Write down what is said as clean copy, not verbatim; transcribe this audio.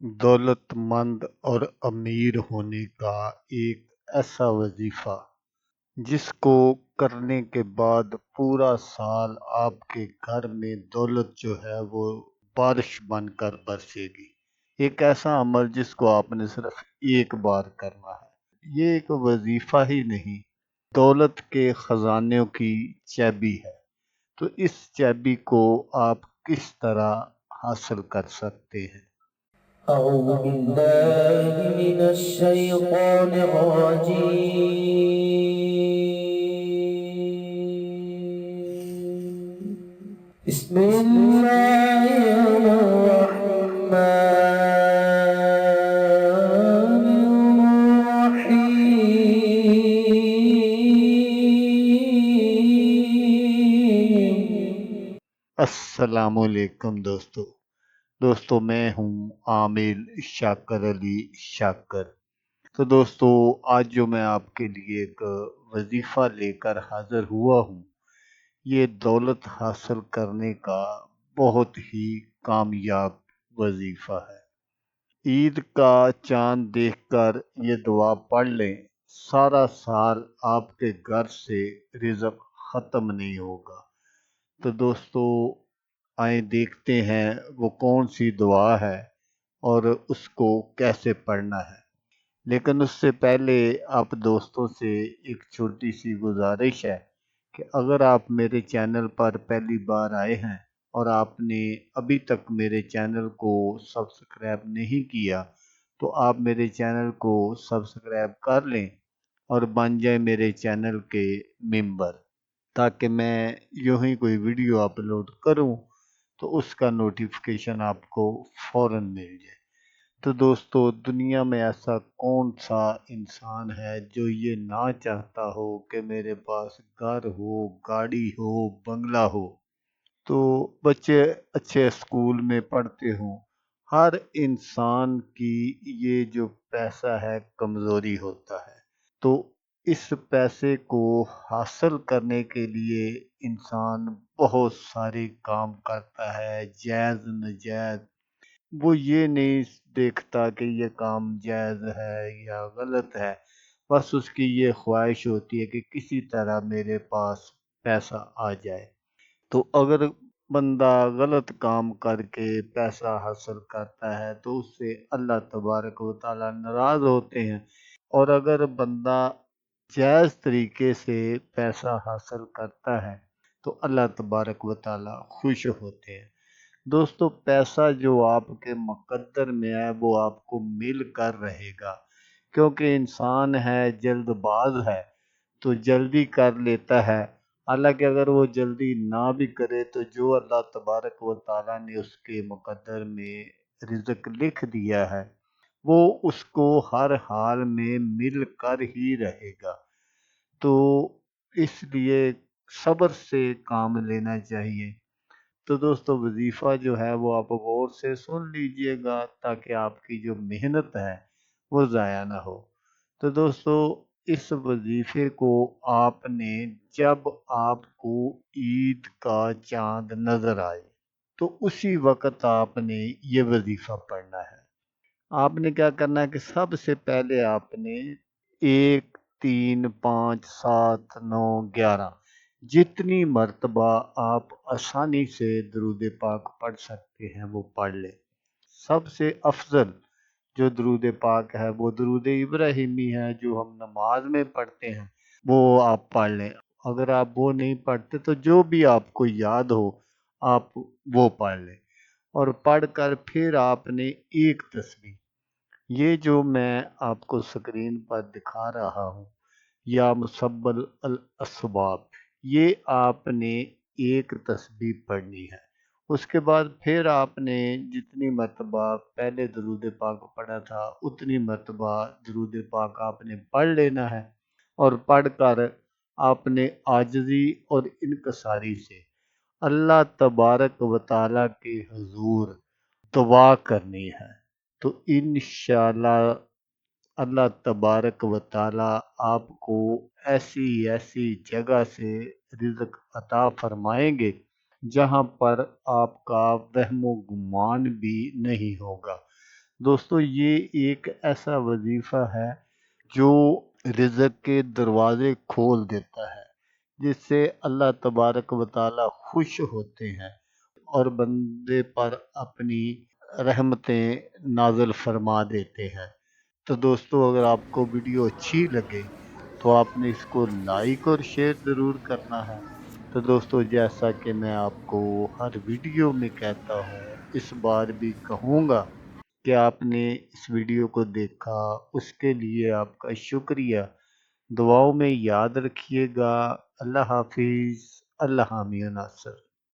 दौलतमंद और अमीर होने का एक ऐसा वजीफा जिसको करने के बाद पूरा साल आपके घर में दौलत जो है वो बारिश बनकर बरसेगी। एक ऐसा अमल जिसको आपने सिर्फ एक बार करना है। ये एक वजीफा ही नहीं, दौलत के खजानों की चाबी है। तो इस चाबी को आप किस तरह हासिल कर सकते हैं? أعوذ بالله من الشيطان الرجيم. بسم الله الرحمن الرحيم. अस्सलामुअलैकुम दोस्तों मैं हूं आमिर शाकर अली शाकर। तो दोस्तों, आज जो मैं आपके लिए एक वजीफ़ा लेकर हाजिर हुआ हूं, ये दौलत हासिल करने का बहुत ही कामयाब वजीफ़ा है। ईद का चांद देखकर ये दुआ पढ़ लें, सारा साल आपके घर से रिज़्क़ ख़त्म नहीं होगा। तो दोस्तों, आए देखते हैं वो कौन सी दुआ है और उसको कैसे पढ़ना है। लेकिन उससे पहले आप दोस्तों से एक छोटी सी गुजारिश है कि अगर आप मेरे चैनल पर पहली बार आए हैं और आपने अभी तक मेरे चैनल को सब्सक्राइब नहीं किया, तो आप मेरे चैनल को सब्सक्राइब कर लें और बन जाए मेरे चैनल के मेंबर, ताकि मैं यूं ही कोई वीडियो अपलोड करूं तो उसका नोटिफिकेशन आपको फ़ौरन मिल जाए। तो दोस्तों, दुनिया में ऐसा कौन सा इंसान है जो ये ना चाहता हो कि मेरे पास घर हो, गाड़ी हो, बंगला हो, तो बच्चे अच्छे स्कूल में पढ़ते हों। हर इंसान की ये जो पैसा है कमज़ोरी होता है। तो इस पैसे को हासिल करने के लिए इंसान बहुत सारे काम करता है, जायज़ नाजायज़। वो ये नहीं देखता कि ये काम जायज़ है या गलत है। बस उसकी ये ख्वाहिश होती है कि किसी तरह मेरे पास पैसा आ जाए। तो अगर बंदा गलत काम करके पैसा हासिल करता है तो उससे अल्लाह तबारक व तआला नाराज़ होते हैं, और अगर बंदा जायज़ तरीके से पैसा हासिल करता है तो अल्लाह तबारक व तआला खुश होते हैं। दोस्तों, पैसा जो आपके मुक़द्दर में है वो आपको मिल कर रहेगा, क्योंकि इंसान है जल्दबाज है तो जल्दी कर लेता है। हालांकि अगर वो जल्दी ना भी करे तो जो अल्लाह तबारक व तआला ने उसके मुक़द्दर में रिज़्क़ लिख दिया है वो उसको हर हाल में मिल कर ही रहेगा। तो इसलिए सब्र से काम लेना चाहिए। तो दोस्तों, वजीफ़ा जो है वो आप गौर से सुन लीजिएगा ताकि आपकी जो मेहनत है वो ज़ाया ना हो। तो दोस्तों, इस वजीफ़े को आपने जब आपको ईद का चांद नज़र आए तो उसी वक़्त आपने ये वजीफ़ा पढ़ना है। आपने क्या करना है कि सबसे पहले आपने 1, 3, 5, 7, 9, 11 जितनी मर्तबा आप आसानी से दरूद पाक पढ़ सकते हैं वो पढ़ लें। सबसे अफजल जो दरूद पाक है वो दरूद इब्राहिमी है जो हम नमाज में पढ़ते हैं, वो आप पढ़ लें। अगर आप वो नहीं पढ़ते तो जो भी आपको याद हो आप वो पढ़ लें, और पढ़कर फिर आपने एक तस्बीह, ये जो मैं आपको स्क्रीन पर दिखा रहा हूँ, या मुसब्बल अल असबाब, ये आपने एक तस्बीह पढ़नी है। उसके बाद फिर आपने जितनी मरतबा पहले दरूद पाक पढ़ा था उतनी मरतबा दरूद पाक आपने पढ़ लेना है, और पढ़कर आपने आजिज़ी और इनकसारी से अल्लाह तबारक व तआला के हुज़ूर दुआ करनी है। तो इंशाअल्लाह अल्लाह तबारक व तआला आपको ऐसी ऐसी जगह से रिज़्क़ अता फरमाएंगे जहाँ पर आपका वहमो गुमान भी नहीं होगा। دوستو یہ ایک ایسا وظیفہ ہے جو رزق کے دروازے کھول دیتا ہے، جس سے اللہ تبارک و تعالی خوش ہوتے ہیں اور بندے پر اپنی رحمتیں نازل فرما دیتے ہیں۔ تو دوستو اگر آپ کو ویڈیو اچھی لگے تو آپ نے اس کو لائک اور شیئر ضرور کرنا ہے۔ تو دوستو جیسا کہ میں آپ کو ہر ویڈیو میں کہتا ہوں، اس بار بھی کہوں گا کہ آپ نے اس ویڈیو کو دیکھا، اس کے لیے آپ کا شکریہ۔ دعاؤں میں یاد رکھیے گا۔ اللہ حافظ۔ اللہ حامی و ناصر۔